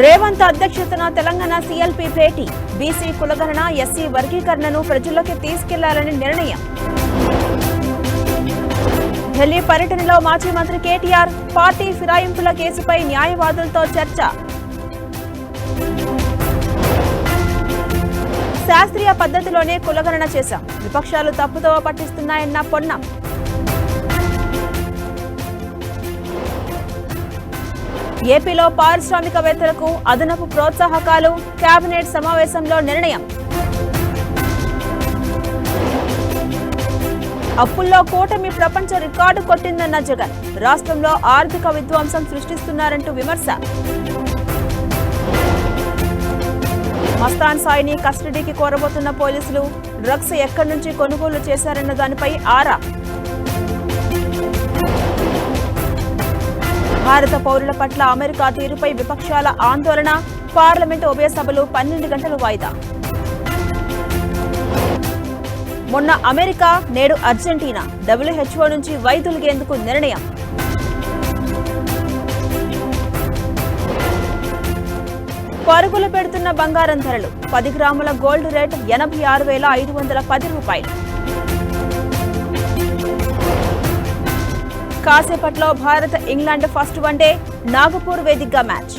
రేవంత్ అధ్యక్షతన తెలంగాణ సీఎల్పీ భేటీ బీసీ కులగణన ఎస్సీ వర్గీకరణను ప్రజల్లోకి తీసుకెళ్లాలని నిర్ణయం. ఢిల్లీ పర్యటనలో మాజీ మంత్రి కేటీఆర్ పార్టీ ఫిరాయింపుల కేసుపై న్యాయవాదులతో చర్చ. శాస్త్రీయ పద్ధతిలోనే కులగణన చేశాం, విపక్షాలు తప్పుదోవ పట్టిస్తున్నాయన్న పొన్నం. ఏపీలో పారిశ్రామికవేత్తలకు అదనపు ప్రోత్సాహకాలు కేబినెట్ సమావేశంలో నిర్ణయం. అప్పుల్లో కూటమి ప్రపంచ రికార్డు కొట్టిందన్న జగన్, రాష్ట్రంలో ఆర్థిక విధ్వంసం సృష్టిస్తున్నారంటూ విమర్శ. మస్తాన్ సాయిని కస్టడీకి కోరబోతున్న పోలీసులు డ్రగ్స్ ఎక్కడి నుంచి కొనుగోలు చేశారన్న దానిపై ఆరా. భారత పౌరుల పట్ల అమెరికా తీరుపై విపక్షాల ఆందోళన, పార్లమెంటు ఉభయ సభలు 12 గంటలు వాయిదా. మొన్న అమెరికా, నేడు అర్జెంటీనా WHO నుంచి వైదొలిగేందుకు నిర్ణయం. పరుగులు పెడుతున్న బంగారం ధరలు 10 గ్రాముల గోల్డ్ రేట్ 86,510 రూపాయలు. కాసేపట్లో Bharat England first one day, Nagpur వేదికగా మ్యాచ్.